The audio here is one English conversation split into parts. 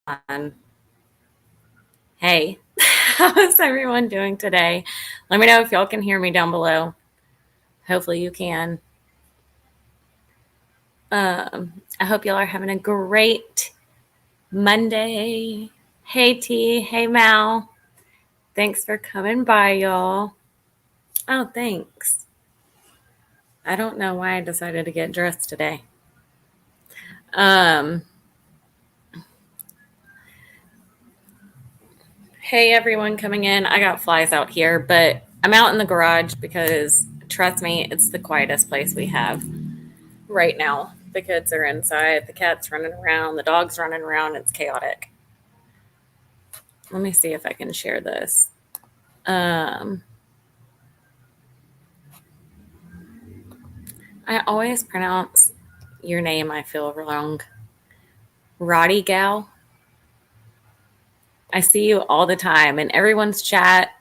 on. Hey, how's everyone doing today? Let me know if y'all can hear me down below. Hopefully you can. I hope y'all are having a great Monday. Hey T, hey Mal. Thanks for coming by, y'all. Oh, thanks. I don't know why I decided to get dressed today. Um, hey everyone coming in. I got flies out here, but I'm out in the garage because trust me, it's the quietest place we have right now. The kids are inside, the cat's running around, the dog's running around. It's chaotic. Let me see if I can share this. I always pronounce your name, I feel wrong. Roddy Gal. I see you all the time in everyone's chat.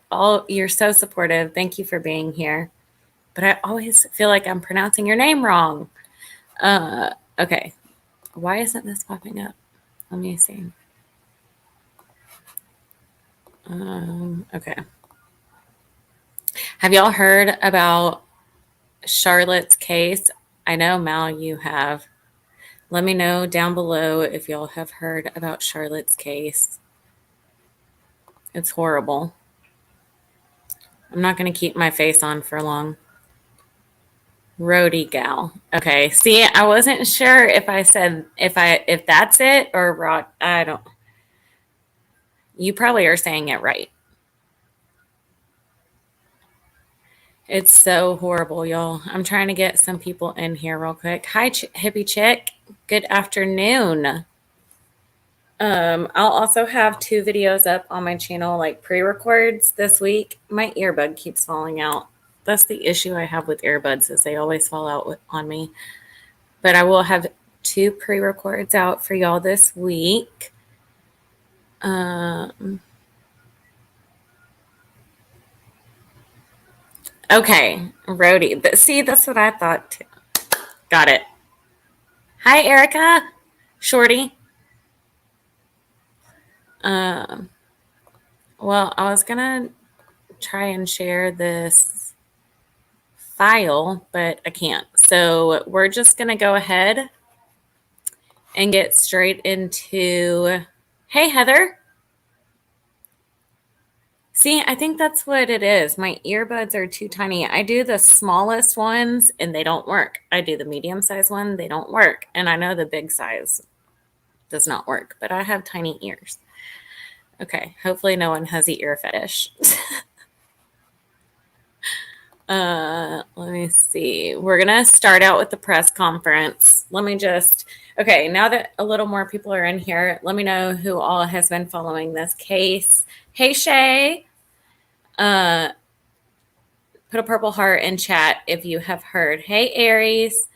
You're so supportive. Thank you for being here. But I always feel like I'm pronouncing your name wrong. Okay. Why isn't this popping up? Let me see. Okay. Have y'all heard about Charlotte's case? I know, Mal, you have. Let me know down below if y'all have heard about Charlotte's case. It's horrible. I'm not going to keep my face on for long. Roadie gal. Okay. See, I wasn't sure if I said if that's it or rod. I don't. You probably are saying it right. It's so horrible, y'all. I'm trying to get some people in here real quick. Hi, hippie chick. Good afternoon. I'll also have 2 videos up on my channel, like pre-records this week. My earbud keeps falling out. That's the issue I have with earbuds, is they always fall out on me. But I will have 2 pre-records out for y'all this week. Okay, Rhodey. See, that's what I thought too. Got it. Hi, Erica. Shorty. Well, I was gonna try and share this file, but I can't. So we're just gonna go ahead and get straight into. Hey, Heather. See, I think that's what it is. My earbuds are too tiny. I do the smallest ones and they don't work. I do the medium size one, they don't work. And I know the big size does not work, but I have tiny ears. Okay, hopefully no one has the ear fetish. Let me see. We're going to start out with the press conference. Okay, now that a little more people are in here, let me know who all has been following this case. Hey, Shay. Put a purple heart in chat if you have heard. Hey, Aries.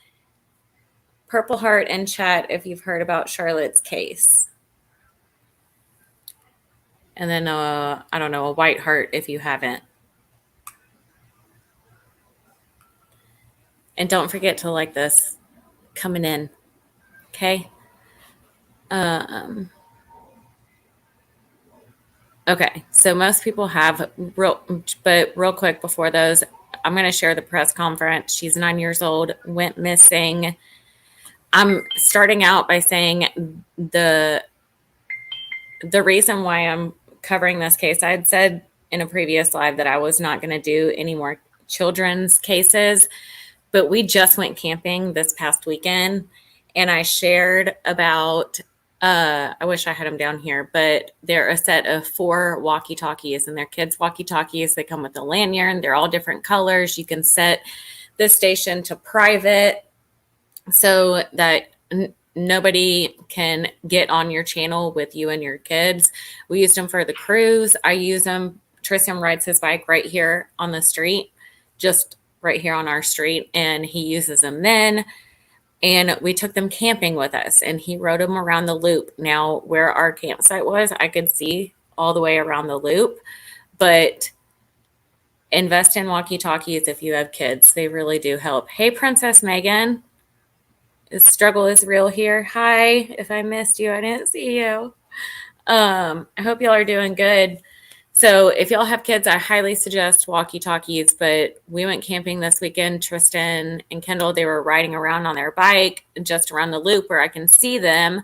Purple heart in chat if you've heard about Charlotte's case. And then, I don't know, a white heart if you haven't. And don't forget to like this coming in. Okay? Okay, so most people have, but real quick before those, I'm going to share the press conference. She's 9 years old, went missing. I'm starting out by saying the reason why I'm covering this case, I had said in a previous live that I was not going to do any more children's cases, but we just went camping this past weekend, and I shared about, I wish I had them down here, but they're a set of 4 walkie-talkies, and they're kids' walkie-talkies. They come with a lanyard. They're all different colors. You can set the station to private so that nobody can get on your channel with you and your kids. We used them for the cruise. I use them. Tristan rides his bike right here on the street, just right here on our street, and he uses them then. And we took them camping with us, and he rode them around the loop. Now, where our campsite was, I could see all the way around the loop, but invest in walkie-talkies if you have kids. They really do help. Hey, Princess Megan. The struggle is real here. Hi, if I missed you, I didn't see you. I hope y'all are doing good. So, if y'all have kids, I highly suggest walkie talkies. But we went camping this weekend. Tristan and Kendall, they were riding around on their bike just around the loop where I can see them.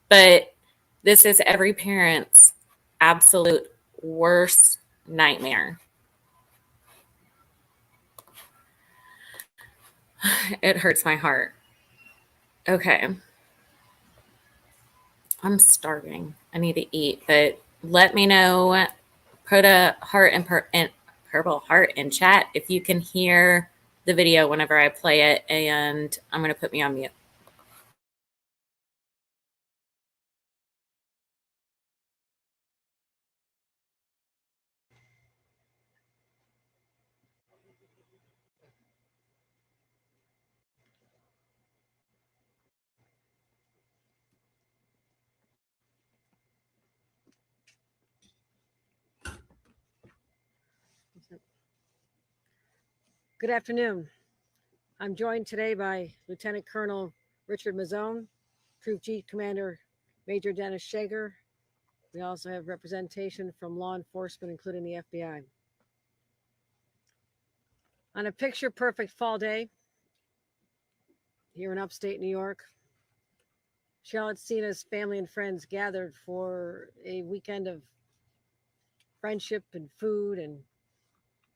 But this is every parent's absolute worst nightmare. It hurts my heart. Okay. I'm starving. I need to eat, but let me know. Put a heart and purple heart in chat if you can hear the video whenever I play it, and I'm going to put me on mute. Good afternoon. I'm joined today by Lieutenant Colonel Richard Mazzone, Troop Chief Commander Major Dennis Shager. We also have representation from law enforcement, including the FBI. On a picture-perfect fall day here in upstate New York, Charlotte Sena's family and friends gathered for a weekend of friendship and food and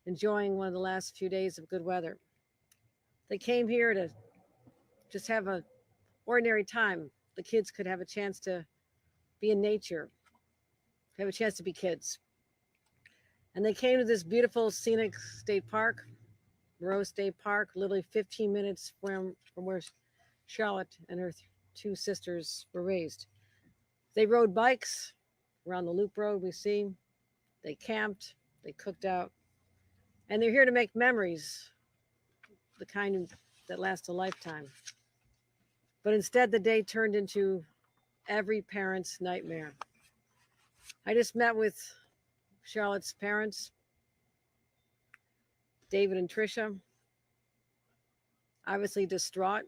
enjoying one of the last few days of good weather. They came here to just have an ordinary time. The kids could have a chance to be in nature, have a chance to be kids. And they came to this beautiful scenic state park, Moreau State Park, literally 15 minutes from where Charlotte and her two sisters were raised. They rode bikes around the loop road we see. They camped, they cooked out, and they're here to make memories, the kind that last a lifetime. But instead, the day turned into every parent's nightmare. I just met with Charlotte's parents, David and Tricia, obviously distraught.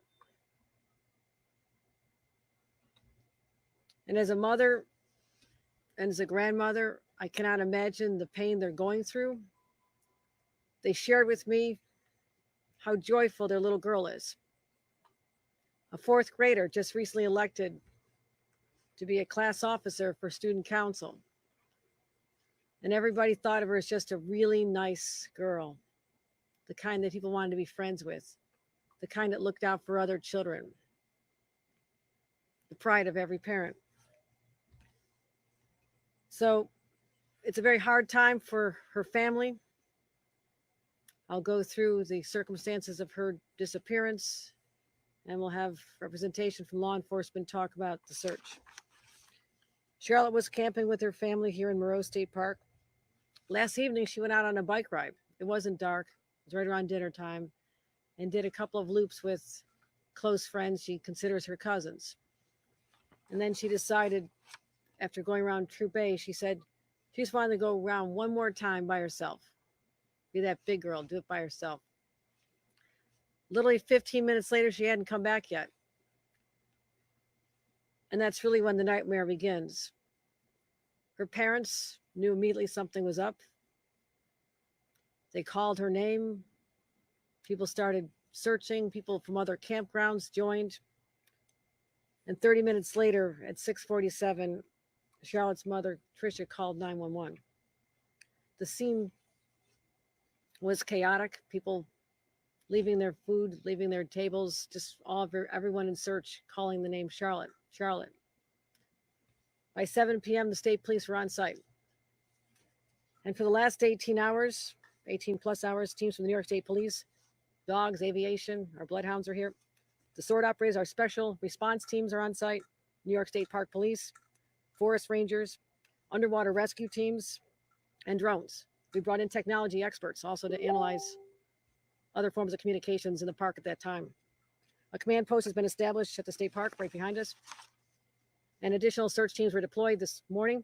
And as a mother and as a grandmother, I cannot imagine the pain they're going through. They shared with me how joyful their little girl is. A fourth grader just recently elected to be a class officer for student council. And everybody thought of her as just a really nice girl, the kind that people wanted to be friends with, the kind that looked out for other children, the pride of every parent. So it's a very hard time for her family. I'll go through the circumstances of her disappearance, and we'll have representation from law enforcement talk about the search. Charlotte was camping with her family here in Moreau State Park. Last evening, she went out on a bike ride. It wasn't dark. It was right around dinner time, and did a couple of loops with close friends she considers her cousins. And then she decided, after going around Troop A, she said she just wanted to go around one more time by herself. Be that big girl, do it by herself. Literally 15 minutes later, she hadn't come back yet. And that's really when the nightmare begins. Her parents knew immediately something was up. They called her name. People started searching. People from other campgrounds joined. And 30 minutes later, at 6:47, Charlotte's mother, Tricia, called 911. The scene was chaotic. People leaving their food, leaving their tables, just everyone in search, calling the name Charlotte. Charlotte. By 7 p.m., the state police were on site. And for the last 18 hours, 18 plus hours, teams from the New York State Police, dogs, aviation, our bloodhounds are here. The sword operators, our special response teams are on site. New York State Park Police, forest rangers, underwater rescue teams, and drones. We brought in technology experts also to analyze other forms of communications in the park at that time. A command post has been established at the state park right behind us. And additional search teams were deployed this morning.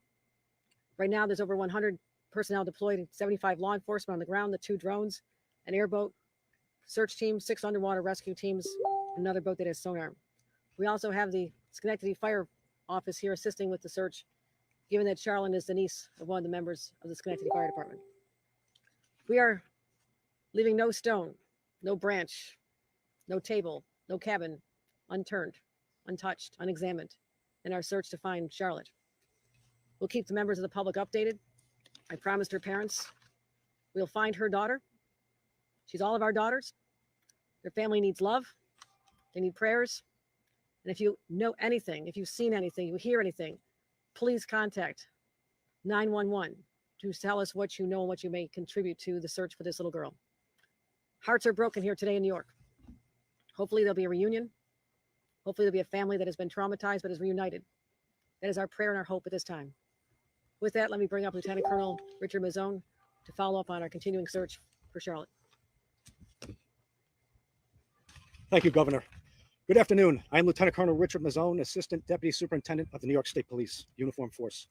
Right now, there's over 100 personnel deployed, 75 law enforcement on the ground, the 2 drones, an airboat search team, 6 underwater rescue teams, another boat that has sonar. We also have the Schenectady Fire Office here assisting with the search, given that Charlene is the niece of one of the members of the Schenectady Fire Department. We are leaving no stone, no branch, no table, no cabin unturned, untouched, unexamined in our search to find Charlotte. We'll keep the members of the public updated. I promised her parents we'll find her daughter. She's all of our daughters. Their family needs love. They need prayers. And if you know anything, if you've seen anything, you hear anything, please contact 911 to tell us what you know and what you may contribute to the search for this little girl. Hearts are broken here today in New York. Hopefully there'll be a reunion. Hopefully there'll be a family that has been traumatized but is reunited. That is our prayer and our hope at this time. With that, let me bring up Lieutenant Colonel Richard Mazzone to follow up on our continuing search for Charlotte. Thank you, Governor. Good afternoon. I am Lieutenant Colonel Richard Mazzone, Assistant Deputy Superintendent of the New York State Police Uniform Force.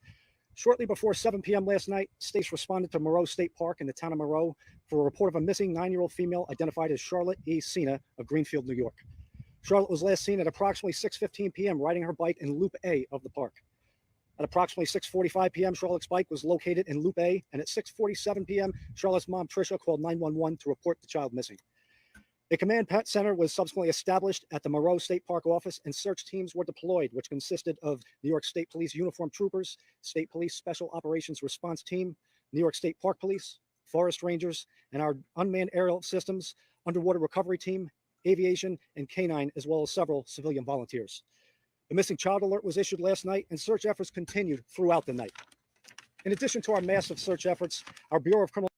Shortly before 7 p.m. last night, states responded to Moreau State Park in the town of Moreau for a report of a missing 9-year-old female identified as Charlotte E. Sena of Greenfield, New York. Charlotte was last seen at approximately 6:15 p.m. riding her bike in Loop A of the park. At approximately 6:45 p.m., Charlotte's bike was located in Loop A, and at 6:47 p.m., Charlotte's mom, Tricia, called 911 to report the child missing. A command center was subsequently established at the Moreau State Park office, and search teams were deployed, which consisted of New York State Police uniformed troopers, State Police Special Operations Response Team, New York State Park Police, Forest Rangers, and our unmanned aerial systems, underwater recovery team, aviation, and canine, as well as several civilian volunteers. The missing child alert was issued last night, and search efforts continued throughout the night. In addition to our massive search efforts, our Bureau of Criminal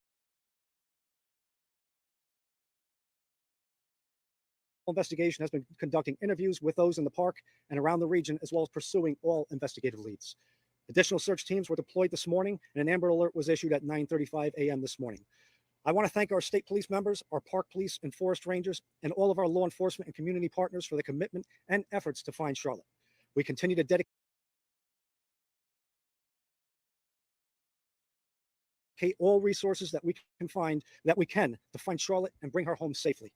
Investigation has been conducting interviews with those in the park and around the region, as well as pursuing all investigative leads. Additional search teams were deployed this morning, and an Amber Alert was issued at 9:35 a.m. this morning. I want to thank our state police members, our park police and forest rangers, and all of our law enforcement and community partners for their commitment and efforts to find Charlotte. We continue to dedicate all resources that we can to find Charlotte and bring her home safely.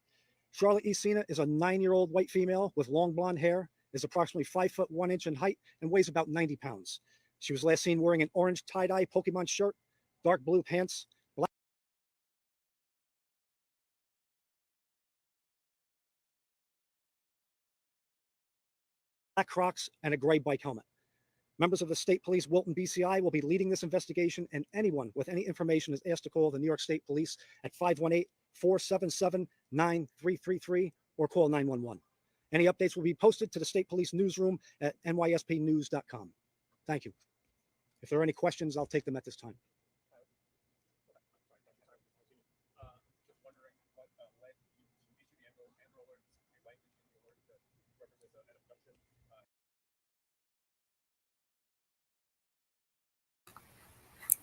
Charlotte E. Sena is a 9-year-old white female with long blonde hair, is approximately 5 foot 1 inch in height, and weighs about 90 pounds. She was last seen wearing an orange tie-dye Pokemon shirt, dark blue pants, black Crocs, and a gray bike helmet. Members of the State Police Wilton BCI will be leading this investigation, and anyone with any information is asked to call the New York State Police at 518-477-9333 or call 911. Any updates will be posted to the State Police newsroom at nyspnews.com. Thank you. If there are any questions, I'll take them at this time.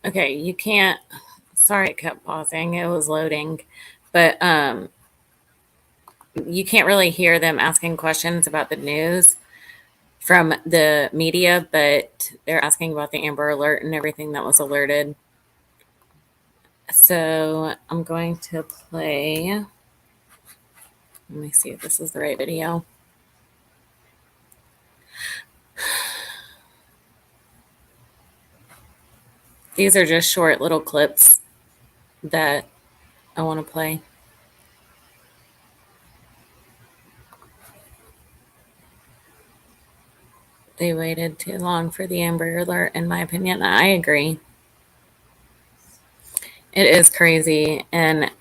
Okay, you can't, sorry it kept pausing, it was loading, but you can't really hear them asking questions about the news from the media, but they're asking about the Amber Alert and everything that was alerted. So I'm going to play, let me see if this is the right video. These are just short little clips that I want to play. They waited too long for the Amber Alert, in my opinion. I agree. It is crazy. And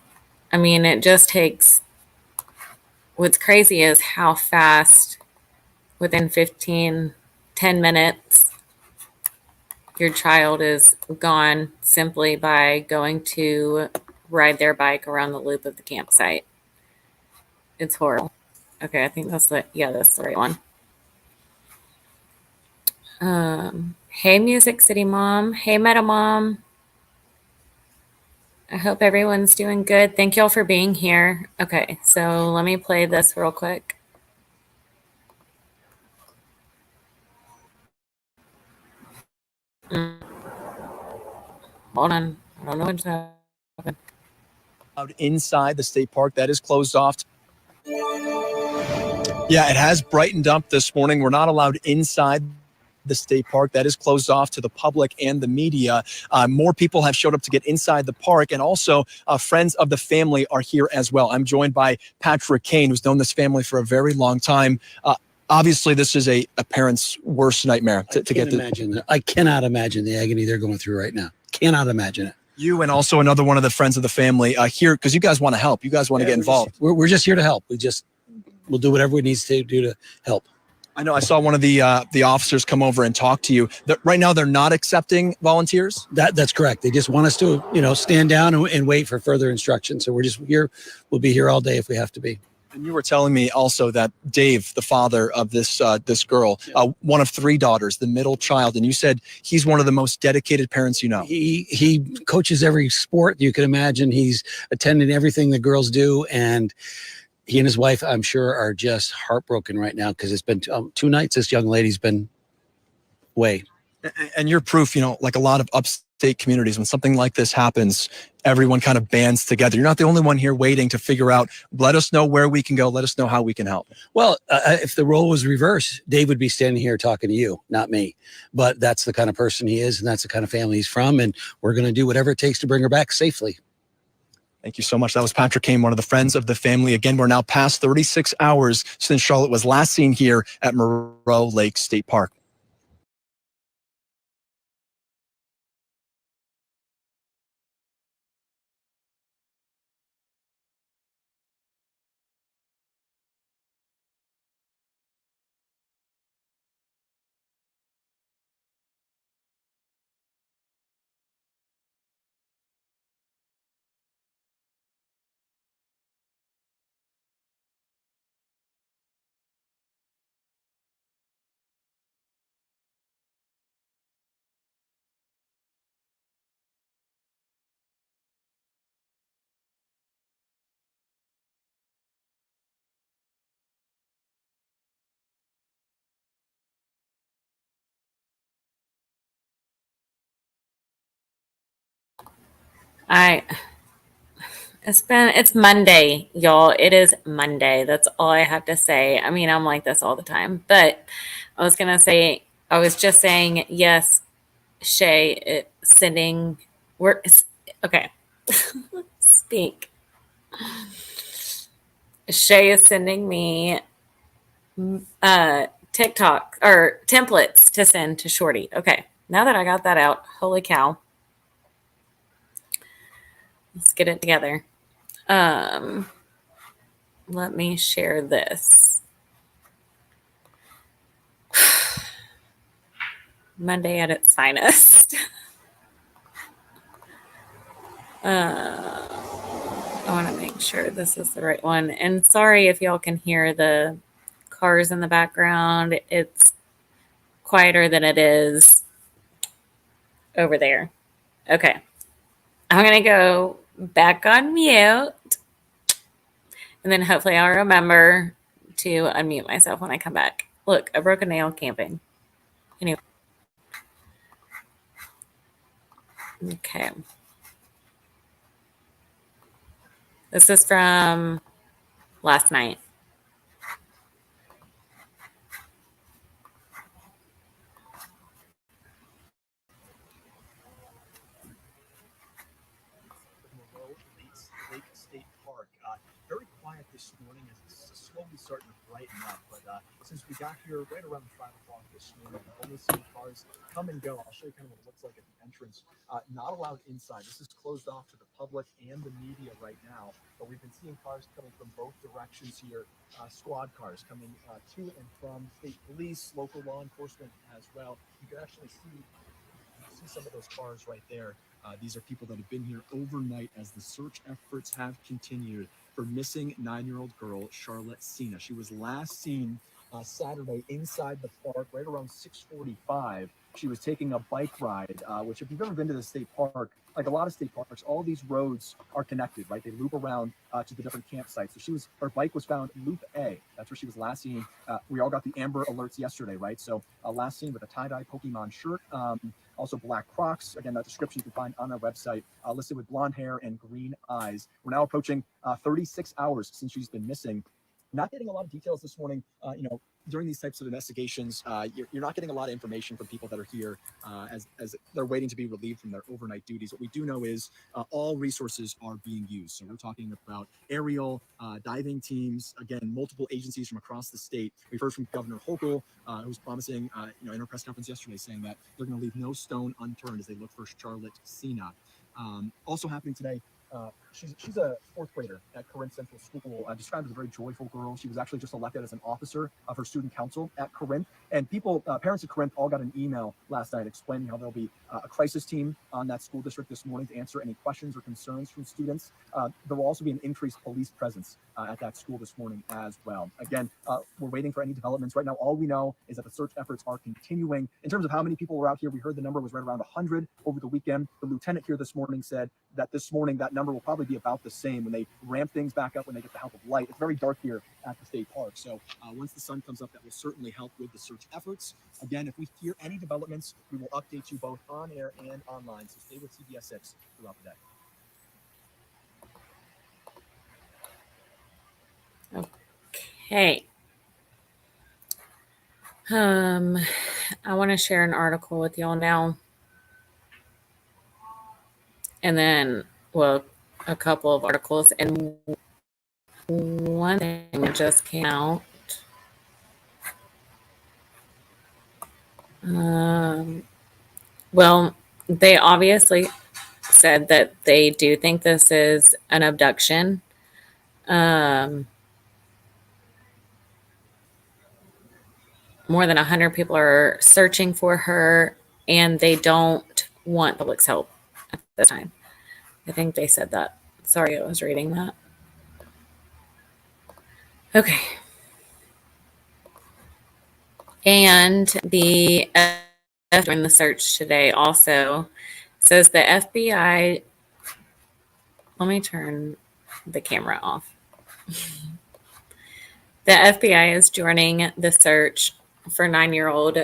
I mean, it just takes, what's crazy is how fast, within 10 minutes, your child is gone simply by going to ride their bike around the loop of the campsite. It's horrible. Okay, I think that's that's the right one. Hey, Music City Mom. Hey, Meta Mom. I hope everyone's doing good. Thank y'all for being here. Okay, so let me play this real quick. Hold on. I don't know what's happening. Inside the state park, that is closed off. Yeah, it has brightened up this morning. We're not allowed inside the state park. That is closed off to the public and the media. More people have showed up to get inside the park, and also friends of the family are here as well. I'm joined by Patrick Kane, who's known this family for a very long time. Obviously, this is a parent's worst nightmare to get to. I cannot imagine the agony they're going through right now. Cannot imagine it. You and also another one of the friends of the family here, because you guys want to help. You guys want to get involved. We're just here to help. We'll do whatever we need to do to help. I know I saw one of the officers come over and talk to you. Right now, they're not accepting volunteers. That's correct. They just want us to, stand down and wait for further instructions. So we're just here. We'll be here all day if we have to be. And you were telling me also that Dave, the father of this girl, one of 3 daughters, the middle child, and you said he's one of the most dedicated parents you know. He coaches every sport you can imagine. He's attending everything the girls do, and he and his wife, I'm sure, are just heartbroken right now because it's been 2 nights this young lady's been away. And you're proof, like a lot of upstate communities, when something like this happens, everyone kind of bands together. You're not the only one here waiting to figure out, let us know where we can go. Let us know how we can help. Well, if the role was reversed, Dave would be standing here talking to you, not me. But that's the kind of person he is, and that's the kind of family he's from. And we're going to do whatever it takes to bring her back safely. Thank you so much. That was Patrick Kane, one of the friends of the family. Again, we're now past 36 hours since Charlotte was last seen here at Moreau Lake State Park. It's Monday, y'all. It is Monday. That's all I have to say. I mean, I'm like this all the time, but I was just saying, yes, Shay, okay. Speak. Shay is sending me TikTok or templates to send to Shorty. Okay. Now that I got that out, holy cow. Let's get it together. Let me share this. Monday at its finest. I want to make sure this is the right one. And sorry if y'all can hear the cars in the background. It's quieter than it is over there. Okay. I'm going to go back on mute. And then hopefully I'll remember to unmute myself when I come back. Look, I broke a nail camping. Anyway. Okay. This is from last night. Moreau Lake State Park. Very quiet this morning as it's slowly starting to brighten up. But since we got here right around 5 o'clock this morning, we've only seen cars come and go. I'll show you kind of what it looks like at the entrance. Not allowed inside. This is closed off to the public and the media right now. But we've been seeing cars coming from both directions here. Squad cars coming to and from state police, local law enforcement as well. You can actually see some of those cars right there. These are people that have been here overnight as the search efforts have continued for missing 9-year-old girl, Charlotte Sena. She was last seen Saturday inside the park right around 6:45. She was taking a bike ride, which if you've ever been to the state park, like a lot of state parks, all these roads are connected, right? They loop around to the different campsites. So her bike was found Loop A. That's where she was last seen. We all got the Amber alerts yesterday, right? So last seen with a tie-dye Pokemon shirt. Also black Crocs. Again, that description you can find on our website, listed with blonde hair and green eyes. We're now approaching 36 hours since she's been missing. not getting a lot of details this morning. During these types of investigations, you're not getting a lot of information from people that are here as they're waiting to be relieved from their overnight duties. What we do know is all resources are being used. So we're talking about aerial diving teams, again, multiple agencies from across the state. We've heard from Governor Hochul, who was promising, in her press conference yesterday, saying that they're going to leave no stone unturned as they look for Charlotte Sena. Also happening today, she's a fourth grader at Corinth Central School, described as a very joyful girl. She was actually just elected as an officer of her student council at Corinth. And parents at Corinth all got an email last night explaining how there'll be a crisis team on that school district this morning to answer any questions or concerns from students. There will also be an increased police presence at that school this morning as well. Again, we're waiting for any developments. Right now, all we know is that the search efforts are continuing. In terms of how many people were out here, we heard the number was right around 100 over the weekend. The lieutenant here this morning said that this morning that number will probably be about the same when they ramp things back up, when they get the help of light. It's very dark here at the state park. So once the sun comes up, that will certainly help with the search efforts. Again, if we hear any developments, we will update you both on air and online. So stay with CBS 6 throughout the day. Okay. I want to share an article with y'all now. And then, well, a couple of articles. And one thing just came out. Well, they obviously said that they do think this is an abduction. More than 100 people are searching for her, and they don't want public's help at this time. I think they said that. Sorry, I was reading that. Okay. And the during the search today also says the FBI. Let me turn the camera off. The FBI is joining the search for 9-year-old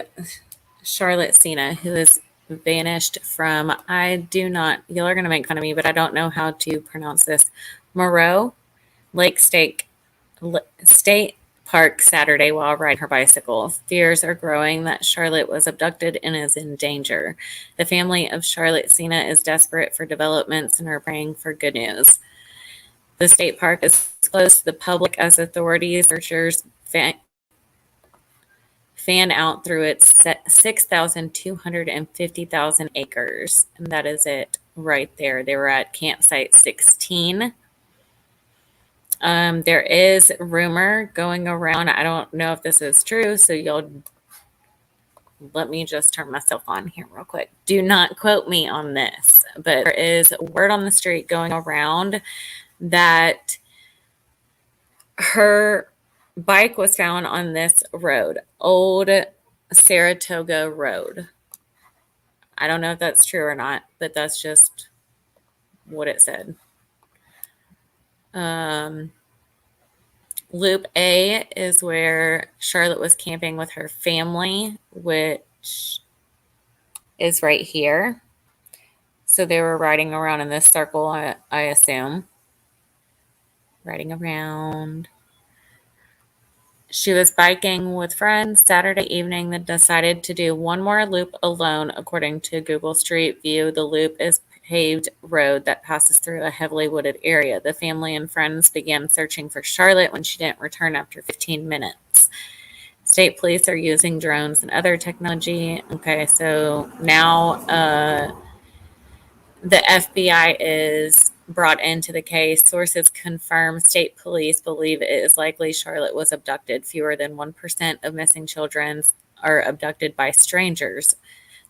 Charlotte Sena, who is vanished from, y'all are going to make fun of me, but I don't know how to pronounce this, Moreau Lake State Park Saturday while riding her bicycle. Fears are growing that Charlotte was abducted and is in danger. The family of Charlotte Sena is desperate for developments and are praying for good news. The state park is closed to the public as authorities searchers fan out through its 6,250,000 acres. And that is it right there. They were at campsite 16. There is rumor going around. I don't know if this is true, so let me just turn myself on here real quick. Do not quote me on this, but there is word on the street going around that her bike was found on this road, Old Saratoga Road. I don't know if that's true or not, but that's just what it said. Loop A is where Charlotte was camping with her family, which is right here. So they were riding around in this circle, I assume. Riding around. She was biking with friends Saturday evening, then decided to do one more loop alone. According to Google Street View, the loop is paved road that passes through a heavily wooded area. The family and friends began searching for Charlotte when she didn't return after 15 minutes. State police are using drones and other technology. Okay, so now the FBI is brought into the case. Sources confirm state police believe it is likely Charlotte was abducted. Fewer than 1% of missing children are abducted by strangers.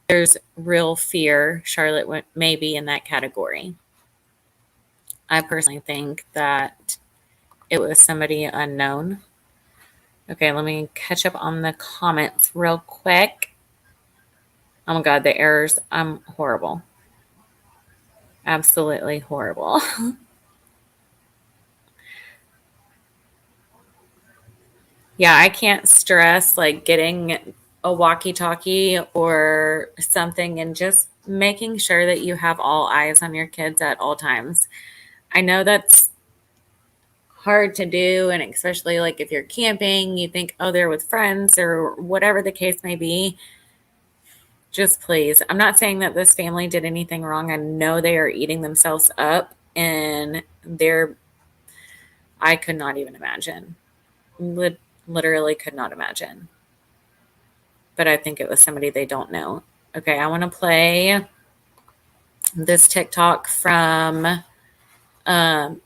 There's real fear Charlotte may be in that category. I personally think that it was somebody unknown. Okay, let me catch up on the comments real quick. Oh my God, the errors. I'm horrible. Absolutely horrible. Yeah, I can't stress like getting a walkie-talkie or something and just making sure that you have all eyes on your kids at all times. I know that's hard to do. And especially like if you're camping, you think, oh, they're with friends or whatever the case may be. Just please. I'm not saying that this family did anything wrong. I know they are eating themselves up and I could not even imagine. Literally could not imagine. But I think it was somebody they don't know. Okay, I want to play this TikTok from a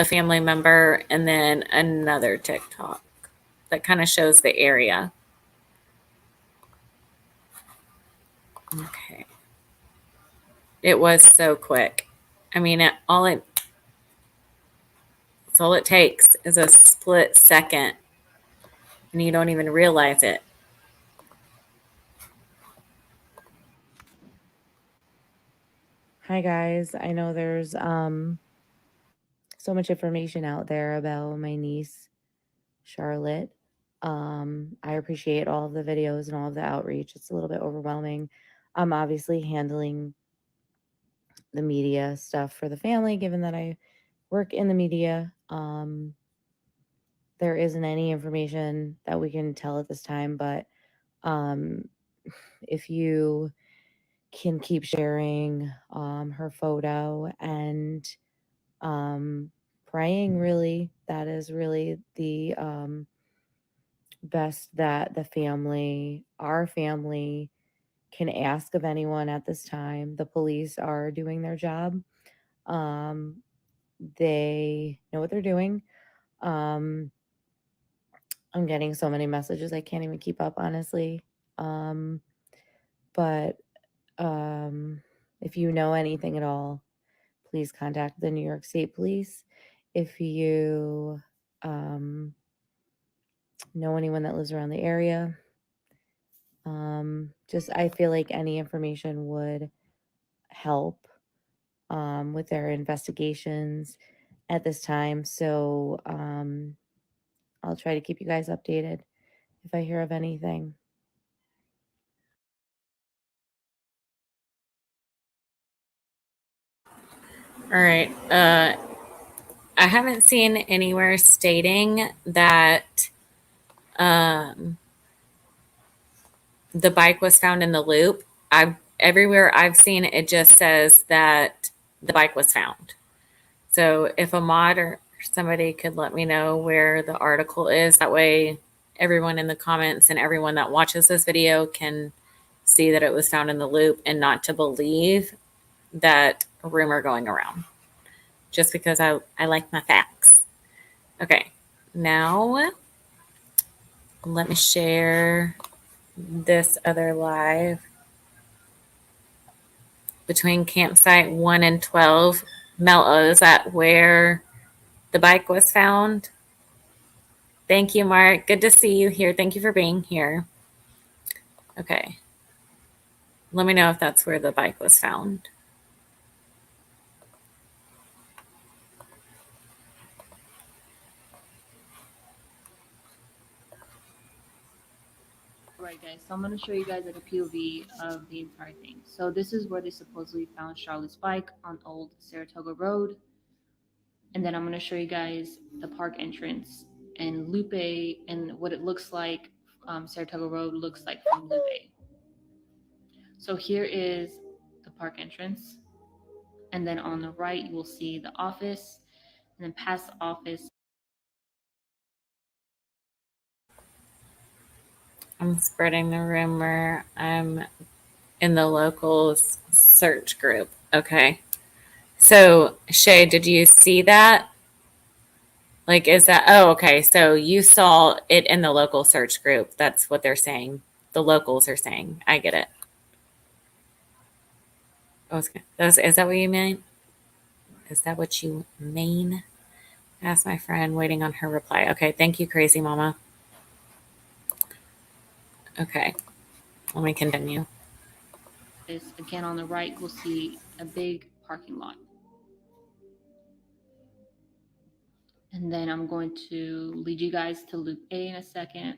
family member and then another TikTok that kind of shows the area. Okay. It was so quick. I mean, that's all it takes is a split second and you don't even realize it. Hi guys, I know there's so much information out there about my niece Charlotte. I appreciate all of the videos and all of the outreach. It's a little bit overwhelming. I'm obviously handling the media stuff for the family given that I work in the media. There isn't any information that we can tell at this time, but if you can keep sharing her photo and praying, really, that is really the best that our family can ask of anyone at this time. The police are doing their job. They know what they're doing. I'm getting so many messages I can't even keep up, honestly. But if you know anything at all, please contact the New York State Police. If you know anyone that lives around the area, I feel like any information would help with their investigations at this time. So I'll try to keep you guys updated if I hear of anything. All right. I haven't seen anywhere stating that the bike was found in the loop. Everywhere I've seen it just says that the bike was found. So if a mod or somebody could let me know where the article is, that way everyone in the comments and everyone that watches this video can see that it was found in the loop and not to believe that rumor going around. Just because I like my facts. Okay, now let me share this other live. Between campsite 1 and 12, Mel, is that where the bike was found? Thank you, Mark. Good to see you here. Thank you for being here. Okay. Let me know if that's where the bike was found. Alright guys, so I'm going to show you guys like a POV of the entire thing. So this is where they supposedly found Charlotte's bike on Old Saratoga Road. And then I'm going to show you guys the park entrance and Lupe and what it looks like. Saratoga Road looks like from Lupe. So here is the park entrance. And then on the right, you will see the office. And then past the office. I'm spreading the rumor. I'm in the locals search group. Okay. So, Shay, did you see that? Like, is that, oh, okay. So you saw it in the local search group. That's what they're saying. The locals are saying. I get it. Is that what you mean? Is that what you mean? Ask my friend, waiting on her reply. Okay. Thank you, crazy mama. Okay. Let me continue. Again, on the right, we'll see a big parking lot. And then I'm going to lead you guys to Loop A in a second.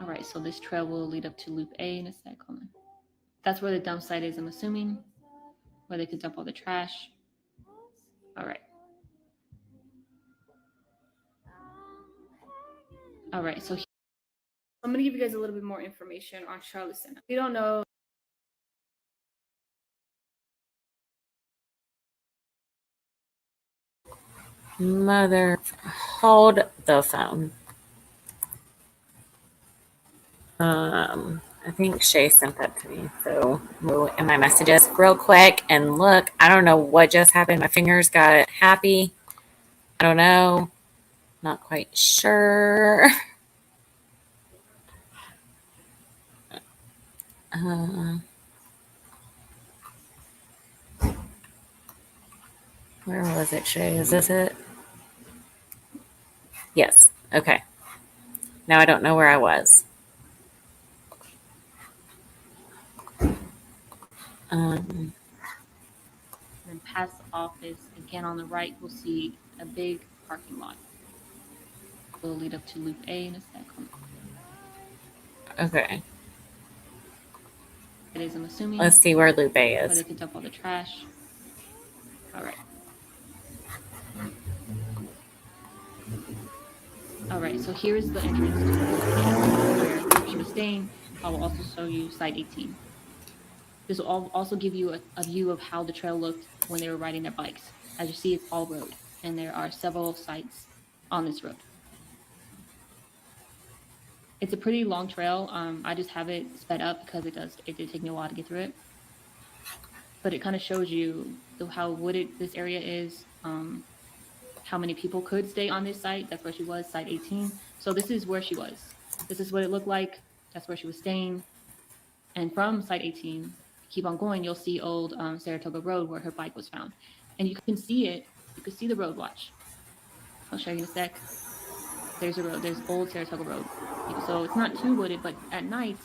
All right, so this trail will lead up to Loop A in a sec. Hold on. That's where the dump site is, I'm assuming. where they could dump all the trash. All right. All right, so I'm gonna give you guys a little bit more information on Charlotte Sena. If you don't know, Mother, hold the phone. I think Shay sent that to me. So go in my messages real quick and look. I don't know what just happened. My fingers got happy. I don't know. Not quite sure. Where was it, Shay? Is this it? Yes. Okay. Now I don't know where I was. and then past the office, again on the right, we'll see a big parking lot. Will lead up to Loop A in a sec. Okay. It is, I'm assuming. Let's see where Lupe Where they is. could dump all the trash. All right. All right, so here's the entrance to where she was staying. I will also show you site 18. This will also give you a view of how the trail looked when they were riding their bikes. As you see, it's all road, and there are several sites on this road. It's a pretty long trail. I just have it sped up because it did take me a while to get through it. But it kind of shows you how wooded this area is, how many people could stay on this site. That's where she was, site 18. So this is where she was. This is what it looked like. That's where she was staying. And from site 18, keep on going, you'll see old Saratoga Road where her bike was found. And you can see it. You can see the road watch. I'll show you in a sec. There's a road. There's old Saratoga Road. So it's not too wooded, but at night,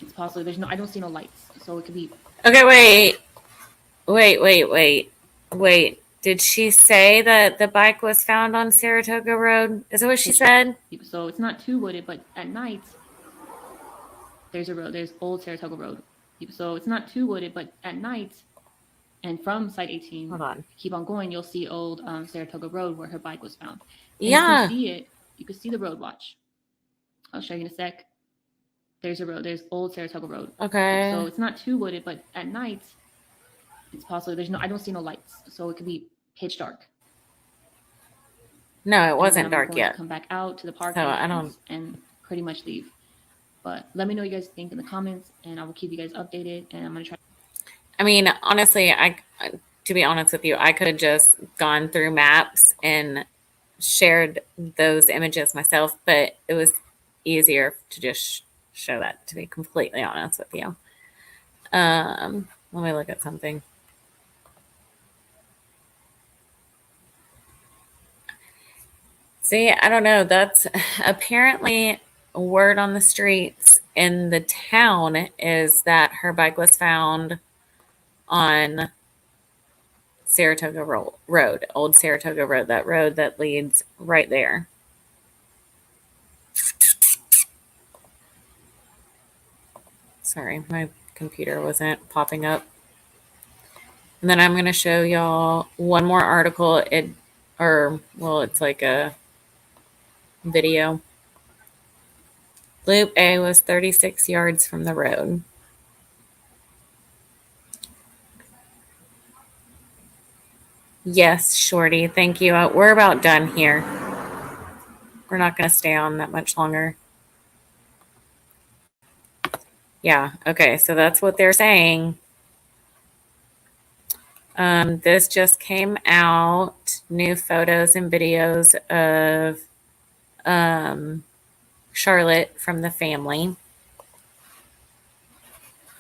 it's possible. I don't see no lights. So it could be. Okay, wait. Did she say that the bike was found on Saratoga Road? Is that what she said? So it's not too wooded, but at night, there's a road. There's old Saratoga Road. So it's not too wooded, but at night, and from site 18, Hold on. keep on going, you'll see old Saratoga Road where her bike was found. And Yeah. you can see it. You can see the road watch. I'll show you in a sec. There's a road. There's old Saratoga Road. Okay. So it's not too wooded, but at night, it's possible. I don't see no lights, so it could be pitch dark. No, it wasn't And then I'm dark going yet. to come back out to the park So I don't. and pretty much leave. But let me know what you guys think in the comments, and I will keep you guys updated. And I'm gonna try. I mean, honestly, to be honest with you, I could have just gone through maps and shared those images myself, but it was easier to just show that, to be completely honest with you. Let me look at something. See, I don't know. That's apparently word on the streets in the town is that her bike was found on Saratoga Road, old Saratoga Road, that road that leads right there. Sorry, my computer wasn't popping up. And then I'm going to show y'all one more article. It's like a video. Loop A was 36 yards from the road. Yes, Shorty, thank you. We're about done here. We're not going to stay on that much longer. Yeah, okay, so that's what they're saying. This just came out. New photos and videos of Charlotte from the family.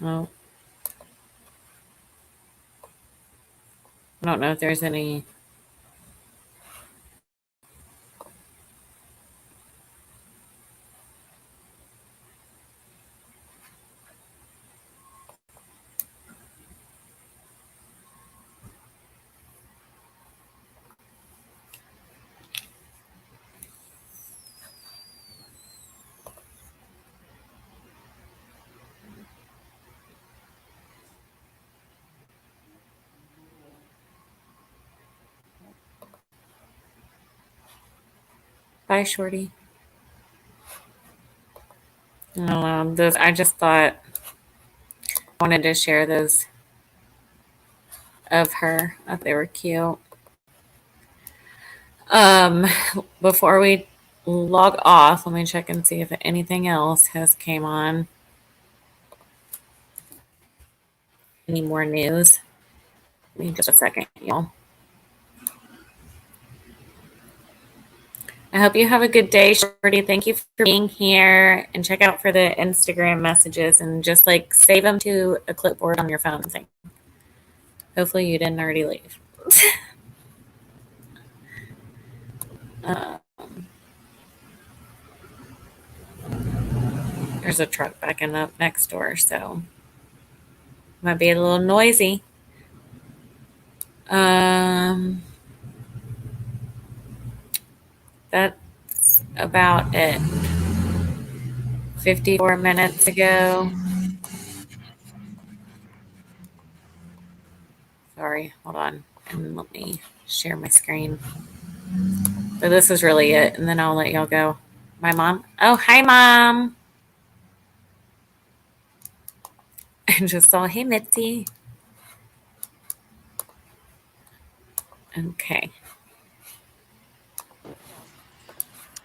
Well, I don't know if there's any. Bye, Shorty. Those, I just thought I wanted to share those of her. I thought they were cute. Before we log off, let me check and see if anything else has came on. Any more news? Give me just a second, y'all. I hope you have a good day, Shorty. Thank you for being here, and check out for the Instagram messages and just like save them to a clipboard on your phone thing. Hopefully you didn't already leave. There's a truck backing up next door, so might be a little noisy. That's about it. 54 minutes ago. Sorry, hold on. And let me share my screen. So this is really it, and then I'll let y'all go. My mom. Oh, hi, Mom. I just saw, hey, Mitzi. Okay.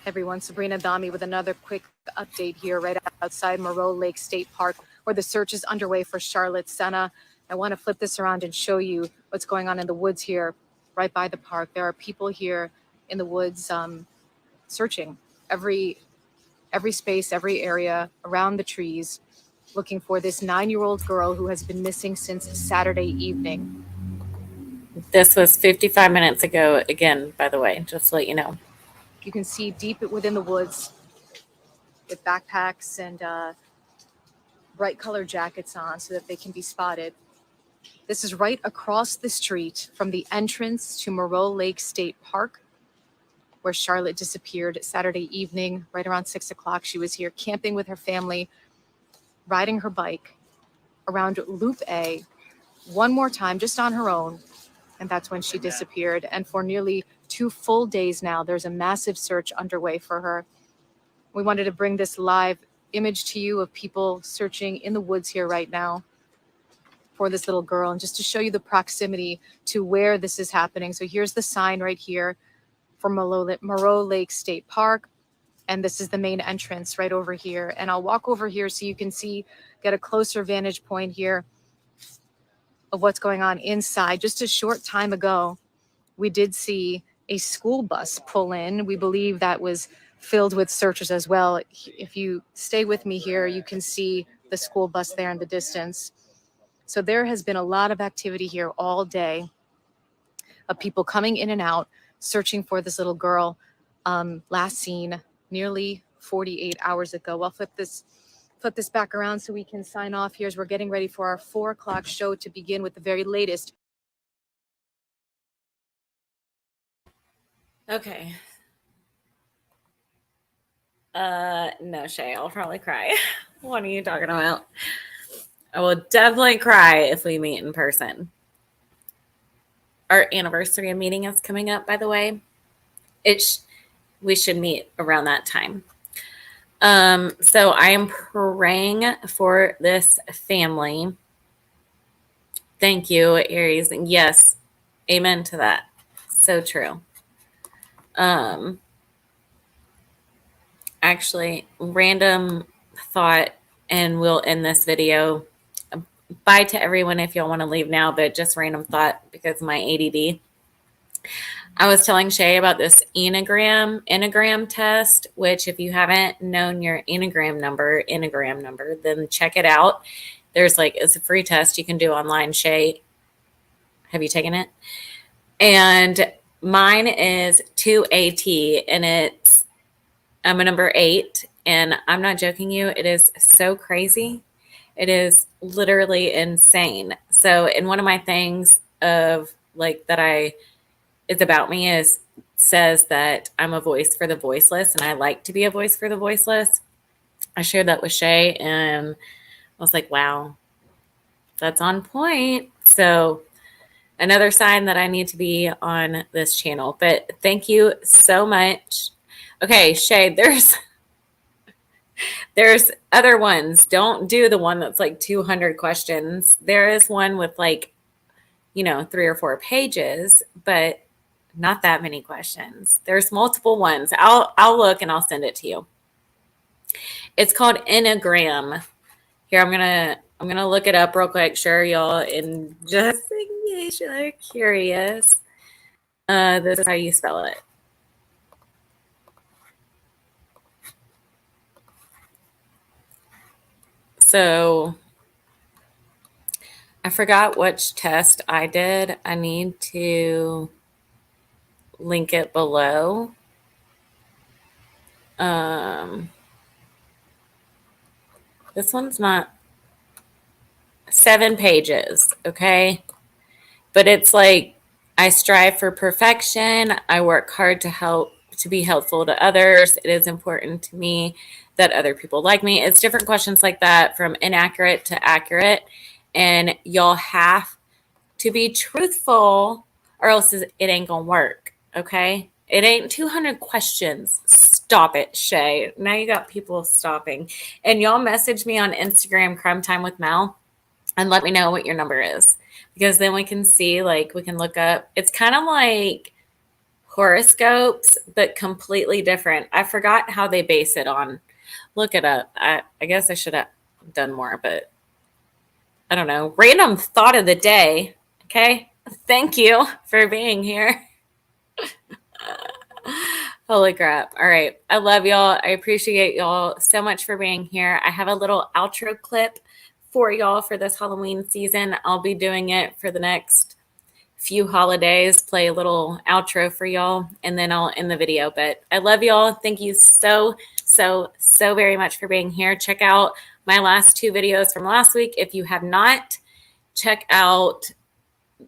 Everyone, Sabrina Dami with another quick update here right outside Moreau Lake State Park, where the search is underway for Charlotte Sena. I want to flip this around and show you what's going on in the woods here right by the park. There are people here in the woods searching every space, every area around the trees, looking for this 9-year-old girl who has been missing since Saturday evening. This was 55 minutes ago again, by the way, just to let you know. You can see deep within the woods with backpacks and bright colored jackets on so that they can be spotted. This is right across the street from the entrance to Moreau Lake State Park, where Charlotte disappeared Saturday evening, right around 6 o'clock. She was here camping with her family, riding her bike around Loop A one more time, just on her own. And that's when she disappeared. And for nearly 2 full days now, there's a massive search underway for her. We wanted to bring this live image to you of people searching in the woods here right now for this little girl, and just to show you the proximity to where this is happening. So here's the sign right here for Moreau Lake State Park. And this is the main entrance right over here. And I'll walk over here so you can see, get a closer vantage point here of what's going on inside. Just a short time ago, we did see a school bus pull in. We believe that was filled with searchers as well. If you stay with me here, you can see the school bus there in the distance. So there has been a lot of activity here all day of people coming in and out, searching for this little girl, last seen nearly 48 hours ago. I'll flip this back around so we can sign off here as we're getting ready for our 4 o'clock show to begin with the very latest. Okay. No, Shay, I'll probably cry. What are you talking about? I will definitely cry if we meet in person. Our anniversary meeting is coming up, by the way. We should meet around that time. So I am praying for this family. Thank you, Aries. And yes, amen to that. So true. Actually, random thought, and we'll end this video. Bye to everyone if y'all want to leave now, but just random thought because of my ADD. I was telling Shay about this Enneagram test, which if you haven't known your Enneagram number, then check it out. It's a free test you can do online. Shay, have you taken it? And mine is 2AT, and I'm a number 8, and I'm not joking you. It is so crazy. It is literally insane. So, in one of my things of it's about me says that I'm a voice for the voiceless, and I like to be a voice for the voiceless. I shared that with Shay, and I was like, wow, that's on point. So another sign that I need to be on this channel. But thank you so much. Okay, Shay, there's other ones. Don't do the one that's like 200 questions. There is one with like, 3 or 4 pages, but not that many questions. There's multiple ones. I'll look and I'll send it to you. It's called Enneagram. Here, I'm gonna look it up real quick. Sure, y'all, in just in case you're curious. This is how you spell it. So I forgot which test I did. I need to link it below. This one's not 7 pages, okay? But it's like I strive for perfection. I work hard to be helpful to others. It is important to me that other people like me. It's different questions like that from inaccurate to accurate. And y'all have to be truthful or else it ain't gonna work, okay? It ain't 200 questions. Stop it, Shay. Now you got people stopping. And y'all message me on Instagram, Crime Time with Mel, and let me know what your number is. Because then we can see, like, we can look up. It's kind of like horoscopes, but completely different. I forgot how they base it on. Look it up. I guess I should have done more, but I don't know. Random thought of the day. Okay. Thank you for being here. Holy crap. All right. I love y'all. I appreciate y'all so much for being here. I have a little outro clip for y'all for this Halloween season. I'll be doing it for the next few holidays, play a little outro for y'all, and then I'll end the video. But I love y'all. Thank you so very much for being here. Check out my last 2 videos from last week. If you have not, check out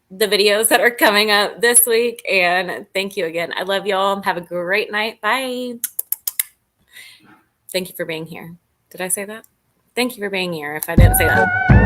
the videos that are coming up this week. And thank you again. I love y'all. Have a great night. Bye. Thank you for being here. Did I say that? Thank you for being here if I didn't say that.